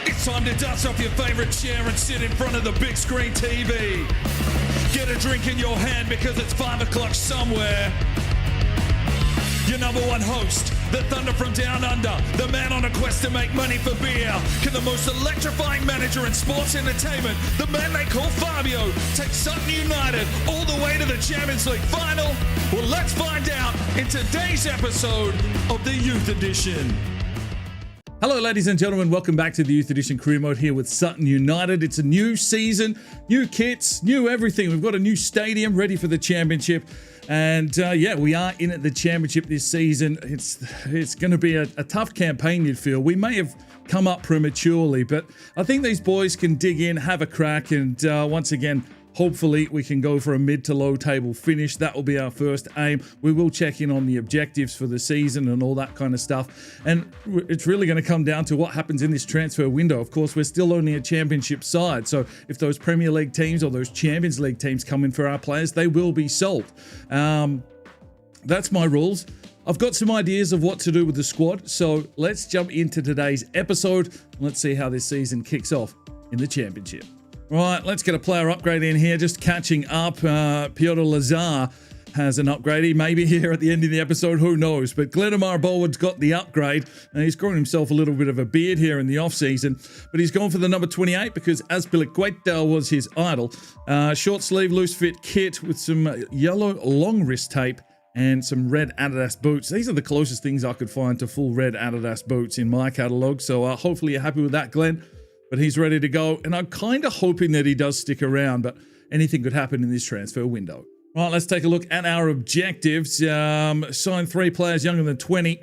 It's time to dust off your favorite chair and sit in front of the big screen TV. Get a drink in your hand because it's 5 o'clock somewhere. Your number one host, the Thunder from Down Under, the man on a quest to make money for beer. Can the most electrifying manager in sports entertainment, the man they call Fabio, take Sutton United all the way to the Champions League final? Well, let's find out in today's episode of the Youth Edition. Hello, ladies and gentlemen. Welcome back to the Youth Edition Career Mode here with Sutton United. It's a new season, new kits, new everything. We've got a new stadium ready for the championship. And yeah, we are in at the championship this season. It's going to be a tough campaign, you'd feel. We may have come up prematurely, but I think these boys can dig in, have a crack, and once again, hopefully we can go for a mid to low table finish. That will be our first aim. We will check in on the objectives for the season and all that kind of stuff. And it's really going to come down to what happens in this transfer window. Of course, we're still only a championship side. So if those Premier League teams or those Champions League teams come in for our players, they will be sold. That's my rules. I've got some ideas of what to do with the squad. So let's jump into today's episode. Let's see how this season kicks off in the championship. Right, let's get a player upgrade in here. Just catching up. Piotr Lazar has an upgrade. He may be here at the end of the episode. Who knows? But Glenamar Bolwood's got the upgrade. And he's grown himself a little bit of a beard here in the off-season. But he's gone for the number 28 because Azpilicueta was his idol. Short sleeve, loose fit kit with some yellow long wrist tape and some red Adidas boots. These are the closest things I could find to full red Adidas boots in my catalogue. So hopefully you're happy with that, Glenn. But he's ready to go, and I'm kind of hoping that he does stick around, but anything could happen in this transfer window. Right, let's take a look at our objectives. Sign 3 players younger than 20.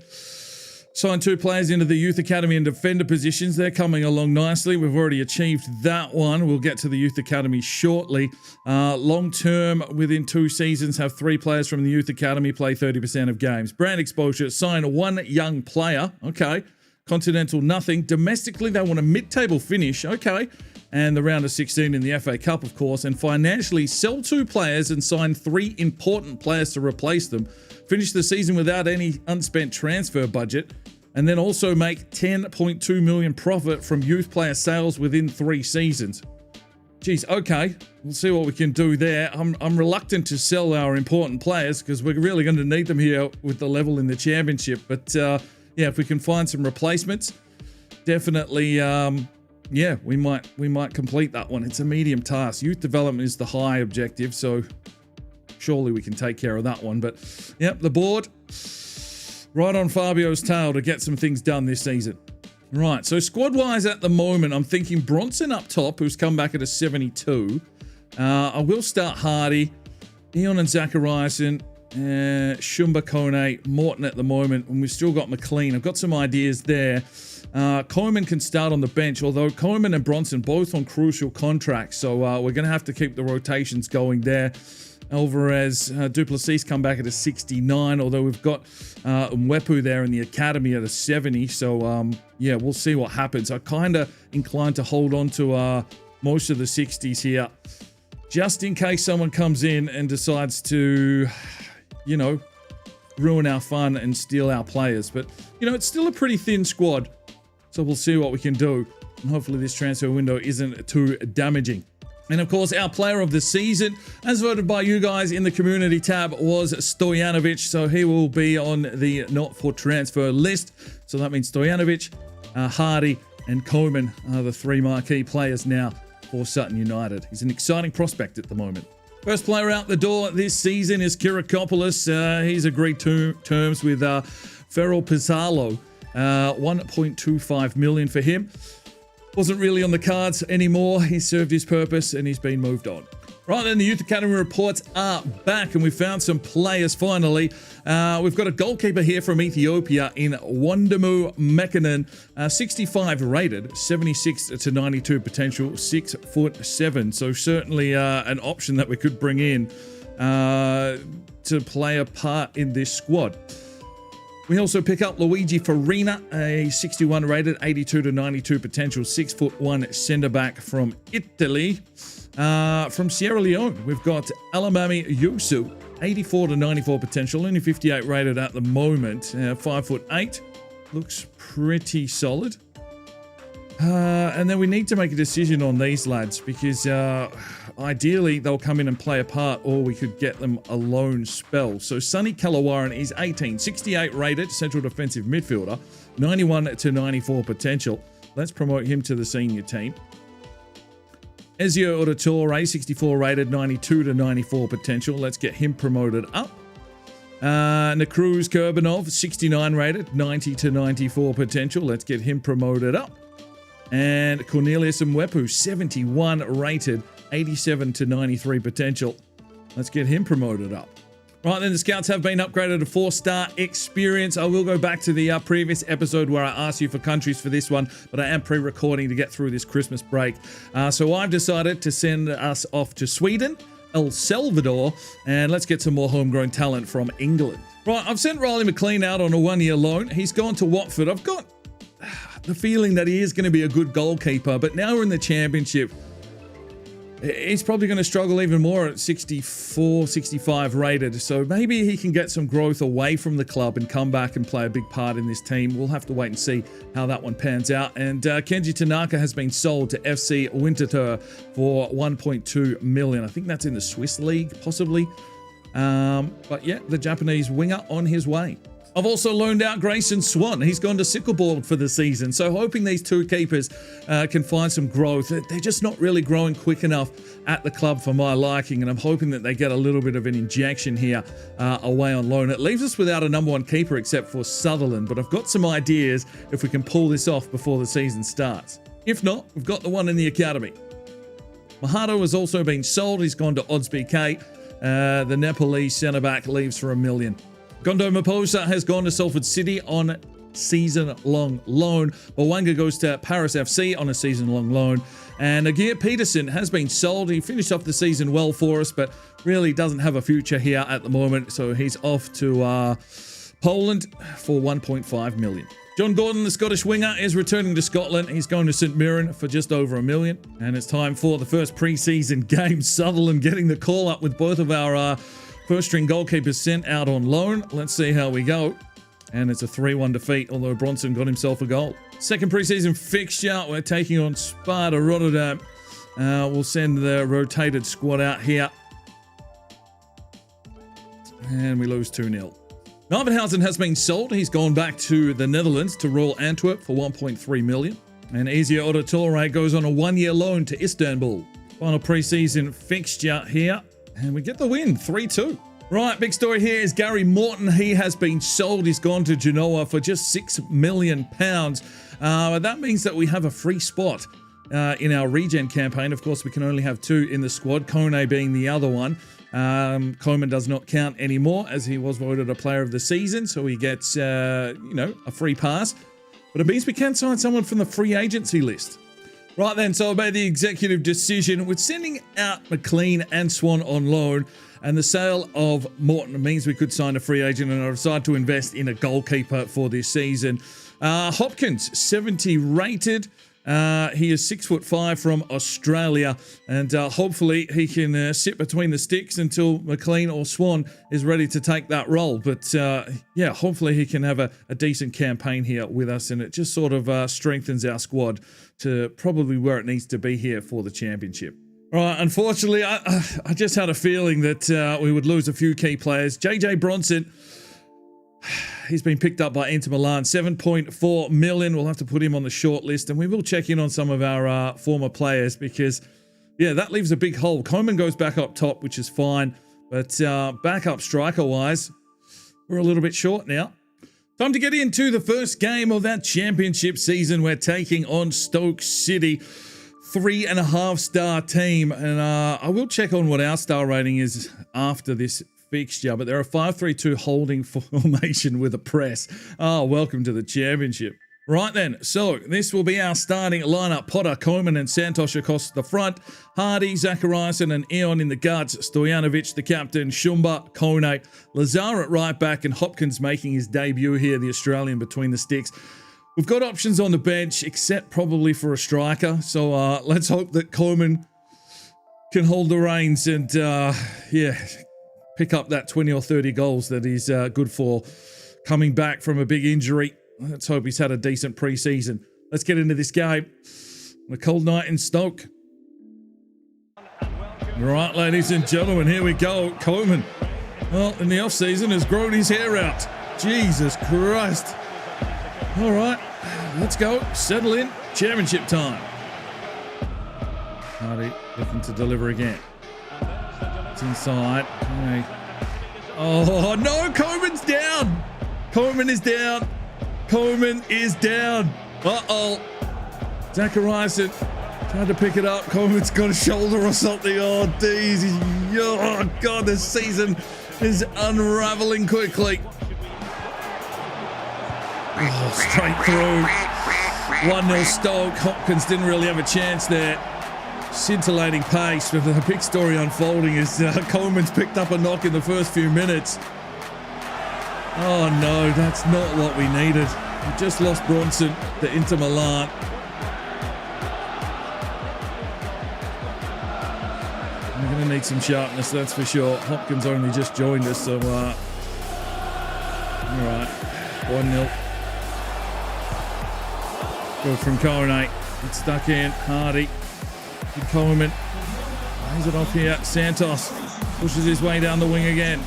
Sign 2 players into the Youth Academy and defender positions. They're coming along nicely. We've already achieved that one. We'll get to the Youth Academy shortly. Long term, within 2 seasons, have 3 players from the Youth Academy play 30% of games. Brand exposure, sign 1 young player. Okay. Continental, nothing. Domestically, they want a mid-table finish. Okay. And the round of 16 in the FA Cup, of course. And financially, sell 2 players and sign 3 important players to replace them. Finish the season without any unspent transfer budget. And then also make 10.2 million profit from youth player sales within 3 seasons. Geez, okay. We'll see what we can do there. I'm reluctant to sell our important players because we're really going to need them here with the level in the championship. But yeah, if we can find some replacements, definitely, yeah, we might complete that one. It's a medium task. Youth development is the high objective, so surely we can take care of that one. But, yep, the board, right on Fabio's tail to get some things done this season. Right, so squad-wise at the moment, I'm thinking Bronson up top, who's come back at a 72. I will start Hardy, Eon and Zachariasen, Shumba, Kone, Morton at the moment, and we've still got McLean. I've got some ideas there. Coleman can start on the bench, although Coleman and Bronson both on crucial contracts, so we're going to have to keep the rotations going there. Alvarez, Duplessis come back at a 69, although we've got Mwepu there in the academy at a 70, so yeah, we'll see what happens. I'm kind of inclined to hold on to most of the 60s here, just in case someone comes in and decides to, you know, ruin our fun and steal our players. But, you know, it's still a pretty thin squad, so we'll see what we can do. And hopefully this transfer window isn't too damaging. And of course, our player of the season, as voted by you guys in the community tab, was Stojanovic. So he will be on the not for transfer list. So that means Stojanovic, Hardy, and Coleman are the 3 marquee players now for Sutton United. He's an exciting prospect at the moment. First player out the door this season is Kirakopoulos. He's agreed to terms with Ferro Pizzalo. 1.25 million for him. Wasn't really on the cards anymore. He served his purpose and he's been moved on. Right then, the Youth Academy reports are back and we found some players finally. We've got a goalkeeper here from Ethiopia in Wondamu Mekanen, 65 rated, 76 to 92 potential, 6'7". So certainly an option that we could bring in to play a part in this squad. We also pick up Luigi Farina, a 61 rated, 82 to 92 potential, 6'1" centre back from Italy. From Sierra Leone, we've got Alamami Yusu, 84 to 94 potential, only 58 rated at the moment, 5'8", looks pretty solid. And then we need to make a decision on these lads because ideally they'll come in and play a part, or we could get them a loan spell. So Sonny Kallawaran is 18, 68 rated, central defensive midfielder, 91 to 94 potential. Let's promote him to the senior team. Ezio Auditore, 64 rated, 92 to 94 potential. Let's get him promoted up. Nakruz Kurbanov, 69 rated, 90 to 94 potential. Let's get him promoted up. And Cornelius Mwepu, 71 rated, 87 to 93 potential. Let's get him promoted up. Right then, the scouts have been upgraded to 4-star experience. I will go back to the previous episode where I asked you for countries for this one, but I am pre-recording to get through this Christmas break. So I've decided to send us off to Sweden, El Salvador, and let's get some more homegrown talent from England. Right, I've sent Riley McLean out on a 1-year loan. He's gone to Watford. I've got the feeling that he is going to be a good goalkeeper, but now we're in the championship. He's probably going to struggle even more at 64, 65 rated. So maybe he can get some growth away from the club and come back and play a big part in this team. We'll have to wait and see how that one pans out. And Kenji Tanaka has been sold to FC Winterthur for 1.2 million. I think that's in the Swiss league, possibly. But yeah, the Japanese winger on his way. I've also loaned out Grayson Swan. He's gone to Sickleboard for the season. So hoping these two keepers can find some growth. They're just not really growing quick enough at the club for my liking. And I'm hoping that they get a little bit of an injection here away on loan. It leaves us without a number one keeper except for Sutherland. But I've got some ideas if we can pull this off before the season starts. If not, we've got the one in the academy. Mahato has also been sold. He's gone to Odds BK. The Nepalese centre-back leaves for $1 million. Gondo Maposa has gone to Salford City on season-long loan. Bawanga goes to Paris FC on a season-long loan. And Agir Peterson has been sold. He finished off the season well for us, but really doesn't have a future here at the moment. So he's off to Poland for 1.5 million. John Gordon, the Scottish winger, is returning to Scotland. He's going to St Mirren for just over $1 million. And it's time for the first pre-season game. Sutherland getting the call up with both of our first-string goalkeepers sent out on loan. Let's see how we go. And it's a 3-1 defeat, although Bronson got himself a goal. Second pre-season fixture, we're taking on Sparta Rotterdam. We'll send the rotated squad out here. And we lose 2-0. Nivenhausen has been sold. He's gone back to the Netherlands, to Royal Antwerp for 1.3 million. And Ezio Auditore goes on a 1-year loan to Istanbul. Final pre-season fixture here. And we get the win, 3-2. Right, big story here is Gary Morton. He has been sold. He's gone to Genoa for just £6 million. That means that we have a free spot in our regen campaign. Of course, we can only have 2 in the squad, Kone being the other one. Coleman does not count anymore as he was voted a player of the season. So he gets, a free pass. But it means we can sign someone from the free agency list. Right then, so I made the executive decision with sending out McLean and Swan on loan, and the sale of Morton means we could sign a free agent, and I decided to invest in a goalkeeper for this season. Hopkins, 70 rated. He is 6'5" from Australia, and hopefully he can sit between the sticks until McLean or Swan is ready to take that role. But yeah, hopefully he can have a decent campaign here with us, and it just sort of strengthens our squad to probably where it needs to be here for the championship. Right, unfortunately, I just had a feeling that we would lose a few key players. JJ Bronson, he's been picked up by Inter Milan, 7.4 million. We'll have to put him on the short list, and we will check in on some of our former players because, yeah, that leaves a big hole. Coleman goes back up top, which is fine, but backup striker-wise, we're a little bit short now. Time to get into the first game of that championship season. We're taking on Stoke City, 3.5-star team, and I will check on what our star rating is after this fixture, but they're a 5-3-2 holding formation with a press. Oh, welcome to the championship. Right then, so this will be our starting lineup. Potter, Coleman and Santos across the front. Hardy, Zachariasen and Eon in the guards. Stojanovic, the captain. Shumba, Kone. Lazar at right back, and Hopkins making his debut here, the Australian between the sticks. We've got options on the bench, except probably for a striker. So let's hope that Coleman can hold the reins and, pick up that 20 or 30 goals that he's good for coming back from a big injury. Let's hope he's had a decent pre-season. Let's get into this game. A cold night in Stoke. Right, ladies and gentlemen, here we go. Coleman, well, in the off-season, has grown his hair out. Jesus Christ. All right, let's go. Settle in. Championship time. Hardy looking to deliver again. It's inside. Okay. Oh, no, Coleman's down. Coleman is down. Coleman is down. Uh-oh. Zachariasen tried to pick it up. Coleman's got a shoulder or something. Oh, geez. Oh, God, this season is unraveling quickly. Oh, straight through. 1-0 Stoke. Hopkins didn't really have a chance there. Scintillating pace, but the big story unfolding is Coleman's picked up a knock in the first few minutes. Oh, no, that's not what we needed. We just lost Bronson to Inter Milan. We're going to need some sharpness, that's for sure. Hopkins only just joined us, so all right, 1-0. Good from Cornet. It's stuck in. Hardy. Coleman. Plays it off here. Santos pushes his way down the wing again.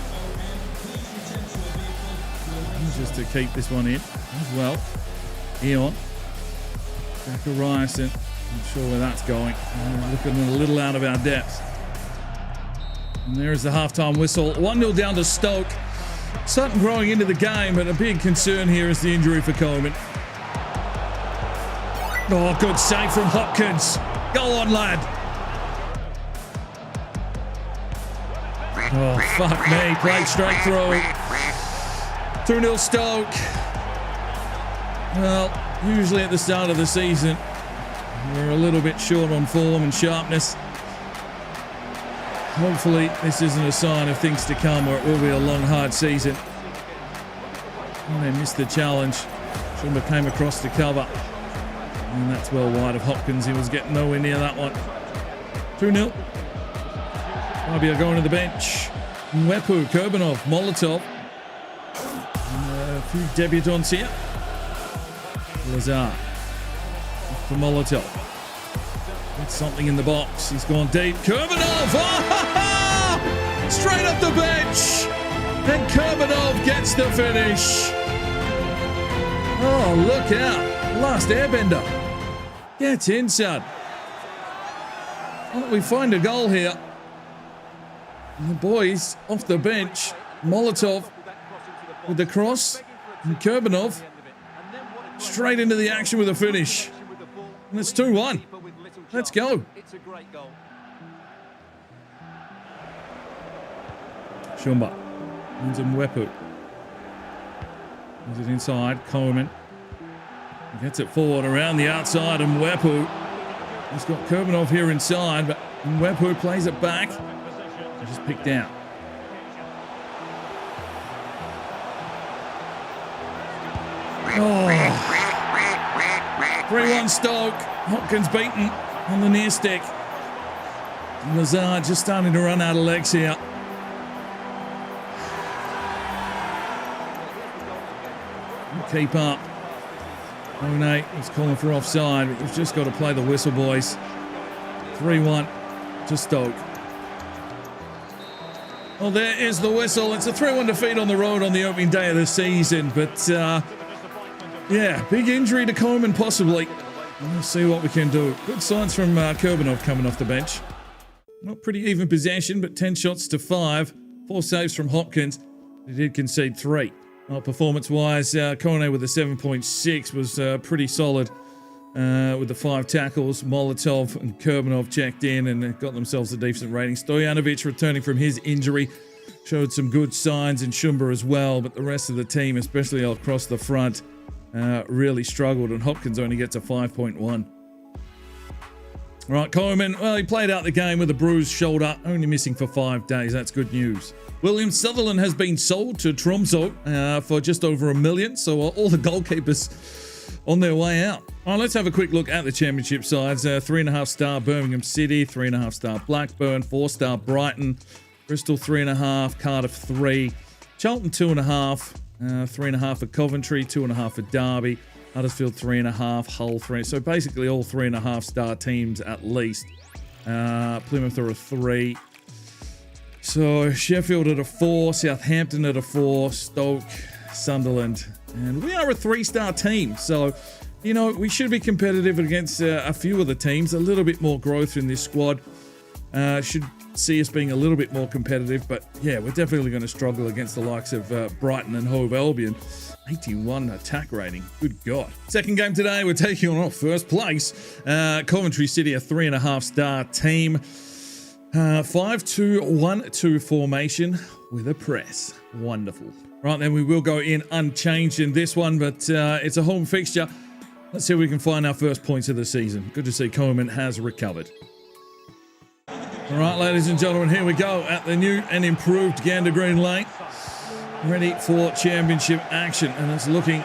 Just to keep this one in as well. Eon. Zachariasen. Not sure where that's going. Looking a little out of our depth. And there is the halftime whistle. 1-0 down to Stoke. Sutton growing into the game, but a big concern here is the injury for Coleman. Oh, good save from Hopkins. Go on, lad. Oh, fuck me. Played straight through. 2-0 Stoke. Well, usually at the start of the season, we're a little bit short on form and sharpness. Hopefully, this isn't a sign of things to come, or it will be a long, hard season. Oh, they missed the challenge. Shumba came across to cover. And that's well wide of Hopkins. He was getting nowhere near that one. 2-0. Fabio going to the bench. Mwepu, Kurbanov, Molotov. And a few debutants here. Lazar. For Molotov. That's something in the box. He's gone deep. Kurbanov! Oh, straight up the bench! And Kurbanov gets the finish. Oh, look out. Last airbender. Gets in, son. Well, we find a goal here. And the boys off the bench. Molotov with the cross. And Kurbanov straight into the action with a finish. And it's 2-1. Let's go. Shumba. Into Mwepu. Is it inside? Coleman. Gets it forward around the outside, and Mwepu. He's got Kurbanov here inside, but Mwepu plays it back. Just picked out. Oh. 3-1 Stoke. Hopkins beaten on the near stick. And Lazar just starting to run out of legs here. Keep up. Nate was calling for offside, but we've just got to play the whistle, boys. 3-1 to Stoke. Well, there is the whistle. It's a 3-1 defeat on the road on the opening day of the season, but yeah, big injury to Coleman possibly. We'll see what we can do. Good signs from Kurbanov coming off the bench. Not pretty even possession, but 10 shots to 5. 4 saves from Hopkins. He did concede 3. Well, performance-wise, Cornet with a 7.6 was pretty solid with the 5 tackles. Molotov and Kurbanov checked in and got themselves a decent rating. Stojanovic, returning from his injury, showed some good signs, in Shumba as well, but the rest of the team, especially across the front, really struggled, and Hopkins only gets a 5.1. All right, Coleman, well, he played out the game with a bruised shoulder, only missing for 5 days. That's good news. William Sutherland has been sold to Tromsø for just over $1 million, so all the goalkeepers on their way out. All right, let's have a quick look at the championship sides. 3.5-star Birmingham City, 3.5-star Blackburn, 4-star Brighton, Bristol 3.5, Cardiff 3, Charlton 2.5, 3.5 for Coventry, 2.5 for Derby, Huddersfield 3.5, Hull 3. So basically all 3.5-star teams at least. Plymouth are a 3. So Sheffield at a 4, Southampton at a 4, Stoke, Sunderland. And we are a 3-star team. So, you know, we should be competitive against a few of the teams. A little bit more growth in this squad. Should see us being a little bit more competitive. But, yeah, we're definitely going to struggle against the likes of Brighton and Hove Albion. 81 attack rating. Good God. Second game today, we're taking on first place. Coventry City, a 3.5-star team. 5-2-1-2 formation with a press. Wonderful. Right, then we will go in unchanged in this one, but it's a home fixture. Let's see if we can find our first points of the season. Good to see Coleman has recovered. All right, ladies and gentlemen, here we go at the new and improved Gander Green Lane. Ready for championship action, and it's looking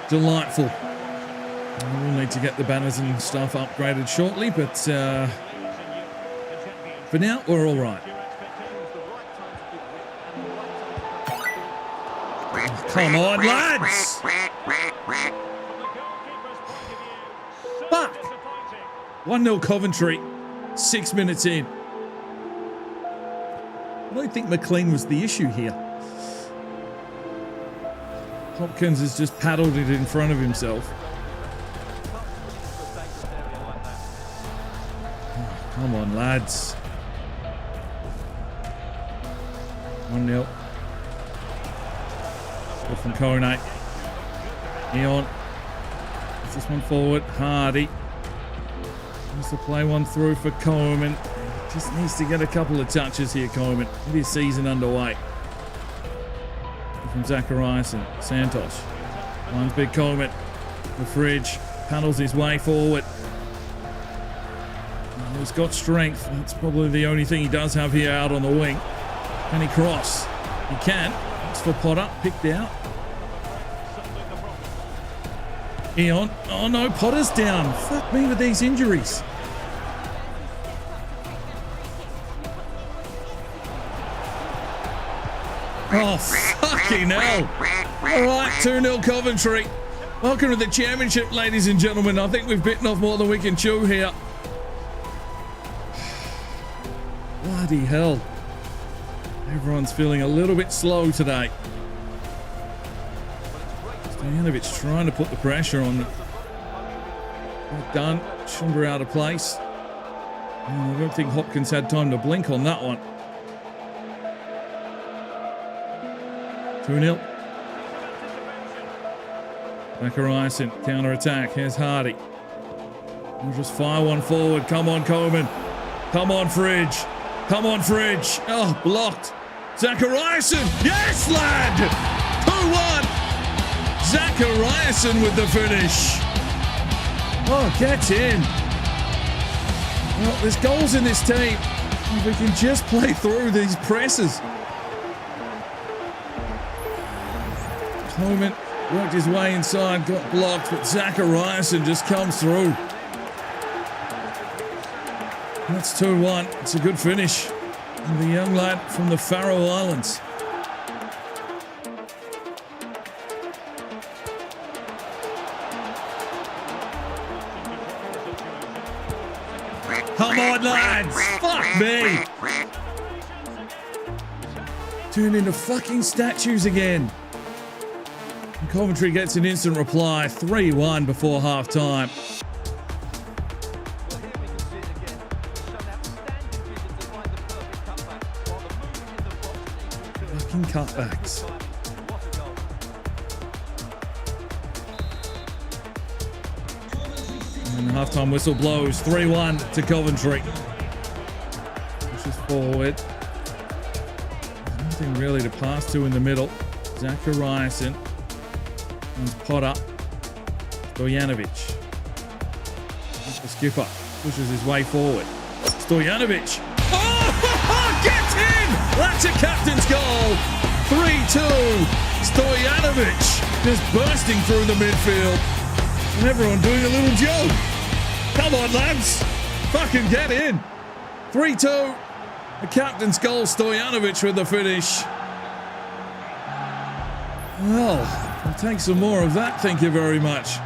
delightful. We'll need to get the banners and stuff upgraded shortly, but for now, we're all right. Oh, come on, lads! Fuck! 1-0 Coventry, 6 minutes in. I don't think McLean was the issue here. Hopkins has just paddled it in front of himself. Oh, come on, lads. 1-0. Good from Kone. Eon. Gets this one forward. Hardy. Wants to play one through for Coleman. Just needs to get a couple of touches here, Coleman. Get his season underway. From Zacharias and Santos. One's big Coleman. The fridge paddles his way forward. Oh, he's got strength. That's probably the only thing he does have here out on the wing. Can he cross? He can. It's for Potter. Picked out. Eon. Oh no, Potter's down. Fuck me with these injuries. Oh, fucking hell. All right, 2-0 Coventry. Welcome to the championship, ladies and gentlemen. I think we've bitten off more than we can chew here. Bloody hell. Everyone's feeling a little bit slow today. Stojanovic trying to put the pressure on. Not done. Shumba out of place. I don't think Hopkins had time to blink on that one. 2-0. Zacharias in counter-attack. Here's Hardy. We'll just fire one forward. Come on, Coleman. Come on, Fridge. Come on, Fridge. Oh, blocked. Zachariasen. Yes, lad. 2-1. Zachariasen with the finish. Oh, get in. Well, there's goals in this team. If we can just play through these presses. Coleman worked his way inside, got blocked, but Zachariasen just comes through. That's 2-1. It's a good finish. And the young lad from the Faroe Islands. Come on, lads! Fuck me! Turned into fucking statues again. And Coventry gets an instant reply, 3-1 before half-time. Fucking cutbacks. And the half-time whistle blows, 3-1 to Coventry. Pushes forward. Nothing really to pass to in the middle. Zachariasen. Potter. Stojanovic. The skipper pushes his way forward. Stojanovic. Oh, get in! That's a captain's goal. 3-2. Stojanovic just bursting through the midfield. And everyone doing a little joke. Come on, lads. Fucking get in. 3-2. The captain's goal. Stojanovic with the finish. Well, I'll take some more of that, thank you very much.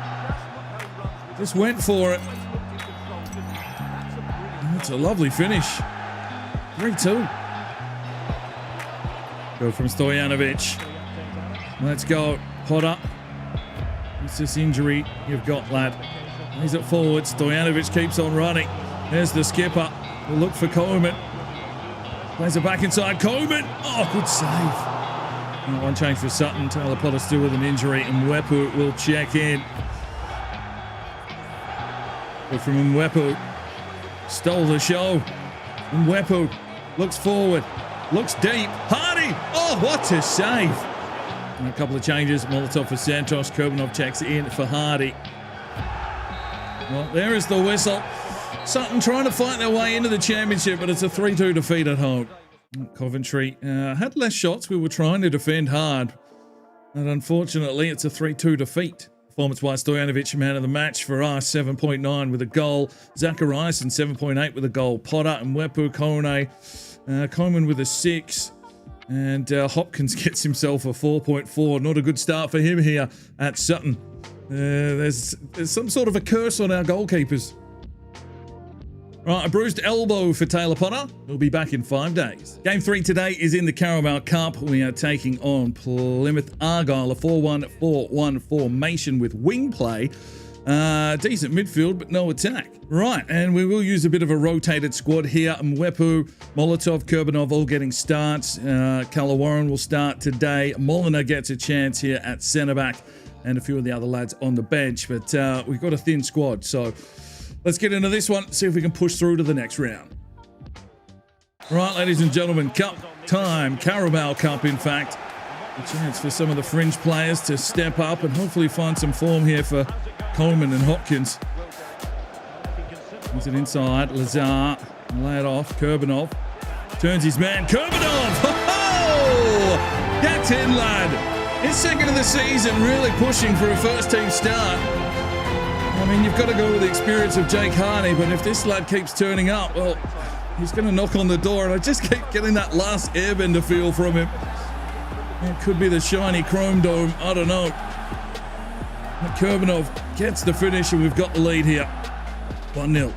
Just went for it. That's a lovely finish. 3-2. Go from Stojanovic. Let's go. Potter. What's this injury you've got, lad? Lays it forward. Stojanovic keeps on running. There's the skipper. We'll look for Coleman. Plays it back inside. Coleman! Oh, good save. One change for Sutton. Taylor Potter still with an injury. And Mwepu will check in. But from Mwepu. Stole the show. Mwepu looks forward. Looks deep. Hardy! Oh, what a save. And a couple of changes. Molotov for Santos. Kurbanov checks in for Hardy. Well, there is the whistle. Sutton trying to fight their way into the championship, but it's a 3-2 defeat at home. Coventry had less shots. We were trying to defend hard. And unfortunately, it's a 3-2 defeat. Performance-wise, Stojanovic, man of the match for us, 7.9 with a goal. Zachariasen, 7.8 with a goal. Potter and Mwepu, Kone, Coleman with a 6. And Hopkins gets himself a 4.4. Not a good start for him here at Sutton. There's some sort of a curse on our goalkeepers. Right, a bruised elbow for Taylor Potter. He'll be back in 5 days. Game 3 today is in the Career Cup. We are taking on Plymouth Argyle, a 4-1-4-1 formation with wing play. Decent midfield, but no attack. Right, and we will use a bit of a rotated squad here. Mwepu, Molotov, Kurbanov all getting starts. Calawarren will start today. Molina gets a chance here at centre-back, and a few of the other lads on the bench. But we've got a thin squad, so let's get into this one, see if we can push through to the next round. Right, ladies and gentlemen, cup time. Carabao Cup, in fact. A chance for some of the fringe players to step up and hopefully find some form here for Coleman and Hopkins. Brings it inside. Lazar. Lay it off. Kurbanov. Turns his man. Kurbanov! Ho-ho! That's in, lad. His second of the season, really pushing for a first-team start. I mean, you've got to go with the experience of Jake Harney, but if this lad keeps turning up, well, he's going to knock on the door, and I just keep getting that last airbender feel from him. It could be the shiny chrome dome, I don't know. But Kurbanov gets the finish, and we've got the lead here. 1-0.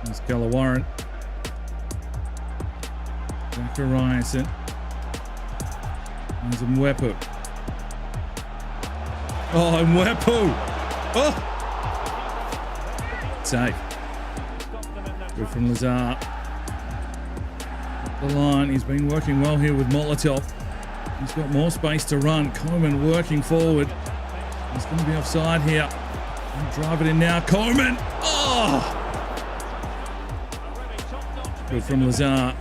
There's Calawarren. Zachariasen. There's Mwepu. Oh, Mwepu! Oh! Safe. Good from Lazar. Up the line. He's been working well here with Molotov. He's got more space to run. Coleman working forward. He's going to be offside here. He'll drive it in now. Coleman! Oh! Good from Lazar.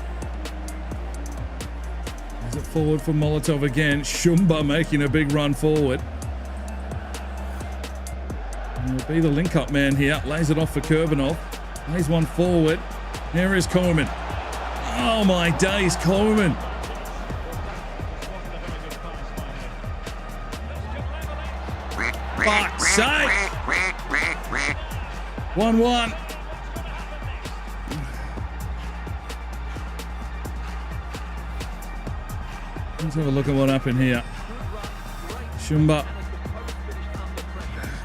Is it forward for Molotov again? Shumba making a big run forward. He'll be the link-up man here. Lays it off for Kurbanov. Lays one forward. There is Coleman. Oh my days, Coleman. Fuck's sake. 1-1. Let's have a look at what happened here. Shumba.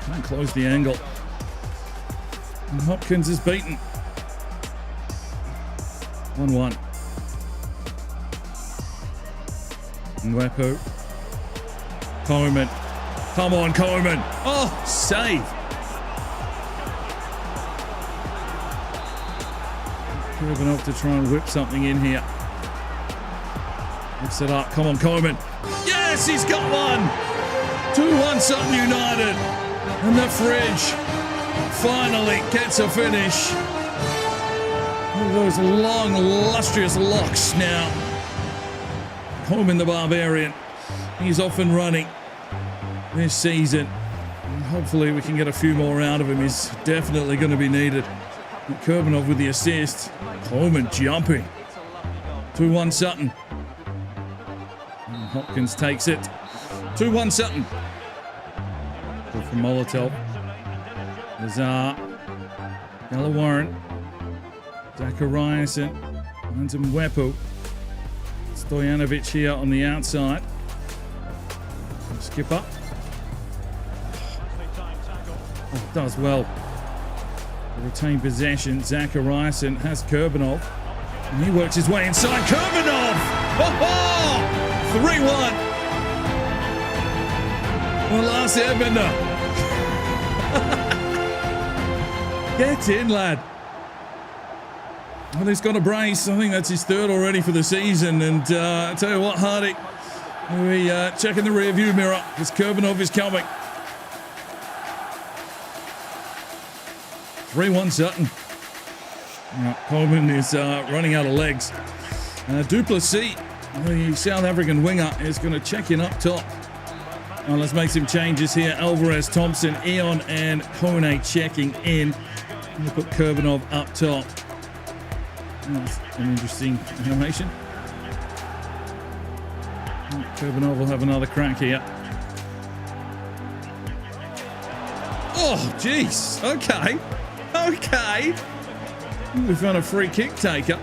Can't close the angle. And Hopkins is beaten. 1-1. Mwepu. Coleman. Come on, Coleman. Oh, save. Kurbanov to try and whip something in here. Mix it up. Come on, Coleman. Yes, he's got one. 2-1 Sutton United. And the fridge finally gets a finish. One of those long, lustrous locks now. Coleman the Barbarian. He's off and running this season. And hopefully we can get a few more out of him. He's definitely going to be needed. And Kurbanov with the assist. Coleman jumping. 2-1 Sutton. And Hopkins takes it. 2-1 Sutton. Good from Molotov. Lazar. Calawarren. Zachariasen. And Mwepu. Stojanovic here on the outside. Skip up. Oh, does well. Retain possession. Zachariasen has Kurbanov. And he works his way inside. Kurbanov! Oh, 3-1. Well, last airbender. Get in, lad. Well, he's got a brace. I think that's his third already for the season. And I tell you what, Hardy, we checking the rear view mirror because Kurbanov is coming. 3-1 Sutton. Coleman is running out of legs. Duplessis, the South African winger, is going to check in up top. Let's make some changes here. Alvarez, Thompson, Eon, and Kone checking in. We'll put Kurbanov up top. That's an interesting animation. Kurbanov will have another crack here. Oh, jeez. Okay. Okay. We found a free kick taker.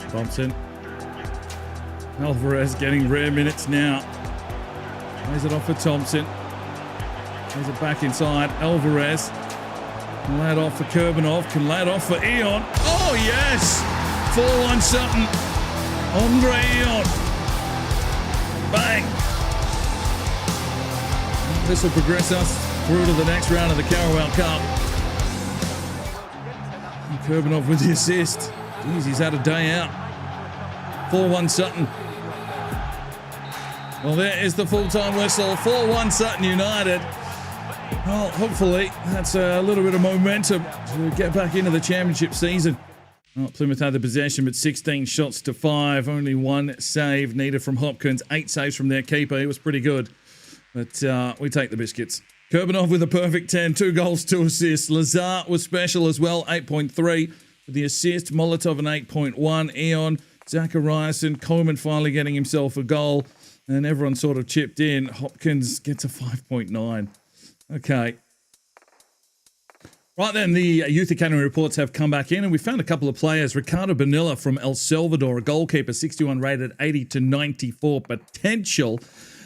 Thompson. Alvarez getting rare minutes now. Plays it off for Thompson. Plays it back inside. Alvarez. Can lay it off for Kurbanov. Can lay it off for Eon. Oh, yes. 4-1 Sutton. Andre Eon. Bang. This will progress us through to the next round of the Carabao Cup. And Kurbanov with the assist. Jeez, he's had a day out. 4-1 Sutton. Well, there is the full-time whistle. 4-1 Sutton United. Well, hopefully that's a little bit of momentum to get back into the championship season. Well, Plymouth had the possession, but 16 shots to 5. Only one save needed from Hopkins. 8 saves from their keeper. He was pretty good. But we take the biscuits. Kurbanov with a perfect 10. 2 goals, 2 assists. Lazar was special as well. 8.3 for the assist. Molotov an 8.1. Eon, Zachariasen, Coleman finally getting himself a goal. And everyone sort of chipped in. Hopkins gets a 5.9. Okay. Right then, the Youth Academy reports have come back in, and we found a couple of players. Ricardo Bonilla from El Salvador, a goalkeeper, 61 rated, 80 to 94 potential.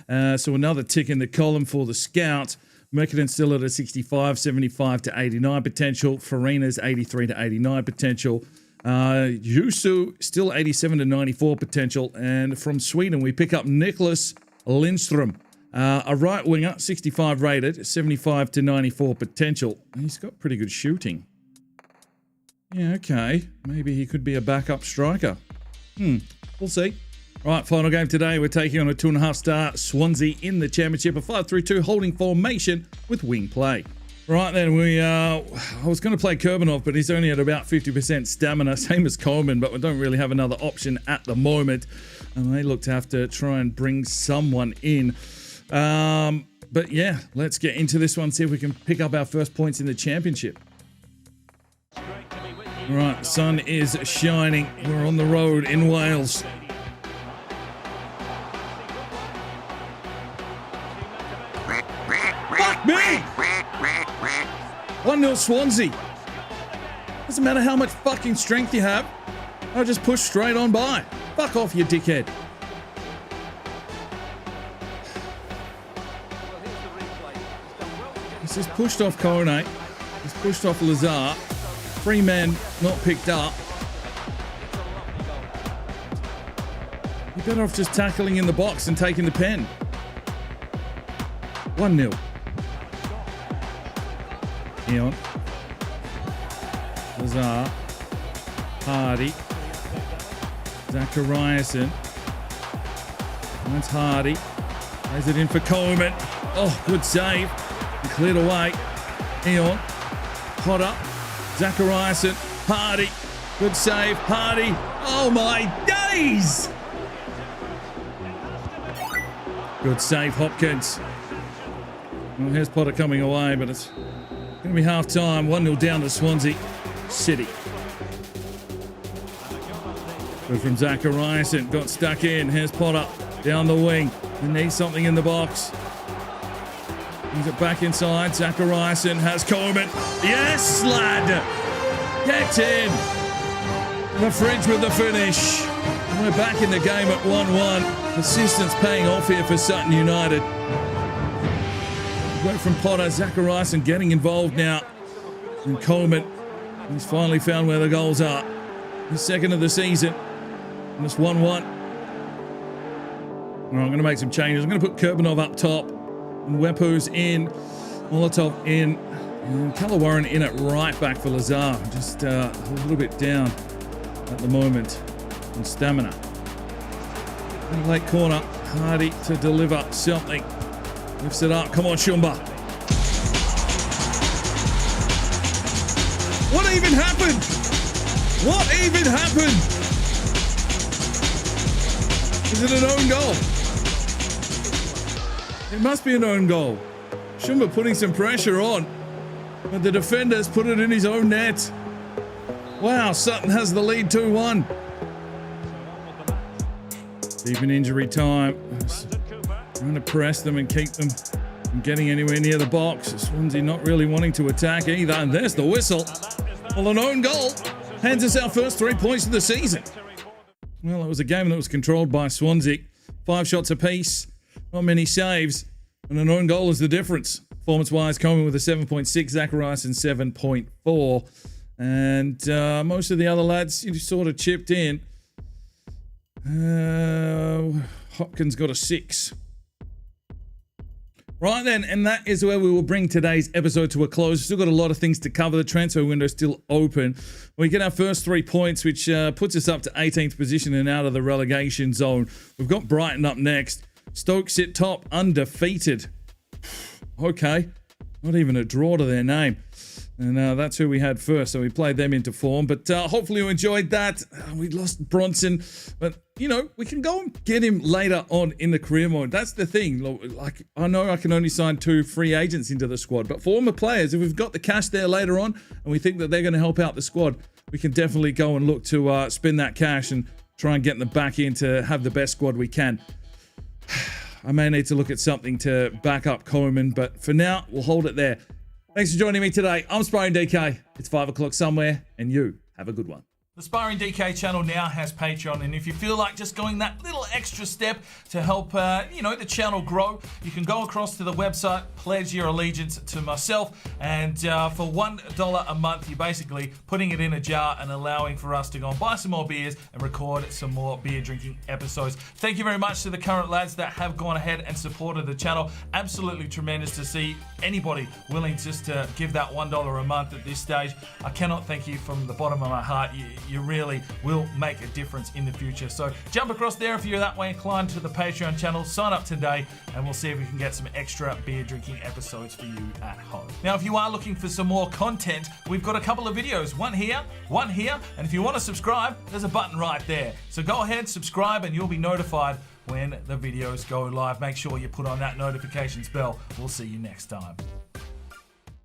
So another tick in the column for the Scouts. Mercaden still at a 65, 75 to 89 potential. Farina's 83 to 89 potential. Yusu still 87 to 94 potential. And from Sweden, we pick up Nicholas Lindström. A right winger, 65 rated, 75 to 94 potential. He's got pretty good shooting. Yeah, okay. Maybe he could be a backup striker. We'll see. Right, final game today. We're taking on a 2.5-star Swansea in the championship. A 5-3-2 holding formation with wing play. Right then, I was going to play Kurbanov, but he's only at about 50% stamina, same as Coleman, but we don't really have another option at the moment. And they look to have to try and bring someone in. But yeah, let's get into this one, see if we can pick up our first points in the championship. Right, the sun is shining. We're on the road in Wales. Fuck me! 1-0 Swansea. Doesn't matter how much fucking strength you have. I'll just push straight on by. Fuck off, you dickhead. This is pushed off Kone. He's pushed off Lazar. 3 men not picked up. You're better off just tackling in the box and taking the pen. 1-0. Eon. Lazar. Hardy. Zachariasen. That's Hardy. Plays it in for Coleman. Oh, good save. He cleared away. Eon. Hot up. Zachariasen. Hardy. Good save. Hardy. Oh my days! Good save, Hopkins. Well, here's Potter coming away, but it's going to be half time. 1-0 down to Swansea City. Good from Zachariasen. Got stuck in. Here's Potter down the wing. He needs something in the box. He's it back inside. Zachariasen has Coleman. Yes, lad! Get in! The fridge with the finish. And we're back in the game at 1-1. Persistence paying off here for Sutton United. Work from Potter, Zacharias, and getting involved now. And Coleman, he's finally found where the goals are. His second of the season. And it's 1-1. All right, I'm going to make some changes. I'm going to put Kurbanov up top. And Wepo's in. Molotov in. And Calawarren in at right back for Lazar. Just a little bit down at the moment in stamina. In the late corner, Hardy to deliver something. Lifts it up. Come on, Shumba. What even happened? What even happened? Is it an own goal? It must be an own goal. Shumba putting some pressure on, but the defenders put it in his own net. Wow, Sutton has the lead 2-1. Deep in injury time. Trying to press them and keep them from getting anywhere near the box. Swansea not really wanting to attack either. And there's the whistle. Well, an own goal hands us our first 3 points of the season. Well, it was a game that was controlled by Swansea. 5 shots apiece, not many saves, and an own goal is the difference. Performance-wise, Coleman with a 7.6, Zacharias and 7.4. And most of the other lads sort of chipped in. Hopkins got a 6. Right then, and that is where we will bring today's episode to a close. We've still got a lot of things to cover. The transfer window is still open. We get our first 3 points, which puts us up to 18th position and out of the relegation zone. We've got Brighton up next. Stoke sit top, undefeated. Okay, not even a draw to their name. And that's who we had first, so we played them into form. But hopefully you enjoyed that. We lost Bronson, but, we can go and get him later on in the career mode. That's the thing. Like, I know I can only sign 2 free agents into the squad, but former players, if we've got the cash there later on and we think that they're going to help out the squad, we can definitely go and look to spend that cash and try and get them back in to have the best squad we can. I may need to look at something to back up Coleman, but for now, we'll hold it there. Thanks for joining me today. I'm Sparring DK. It's 5 o'clock somewhere, and you have a good one. The Sparring DK channel now has Patreon, and if you feel like just going that little extra step to help, the channel grow, you can go across to the website, pledge your allegiance to myself, and for $1 a month, you're basically putting it in a jar and allowing for us to go and buy some more beers and record some more beer drinking episodes. Thank you very much to the current lads that have gone ahead and supported the channel. Absolutely tremendous to see anybody willing just to give that $1 a month at this stage. I cannot thank you from the bottom of my heart. You really will make a difference in the future. So jump across there if you're that way inclined to the Patreon channel. Sign up today and we'll see if we can get some extra beer drinking episodes for you at home. Now, if you are looking for some more content, we've got a couple of videos. One here, and if you want to subscribe, there's a button right there. So go ahead, subscribe, and you'll be notified when the videos go live. Make sure you put on that notifications bell. We'll see you next time.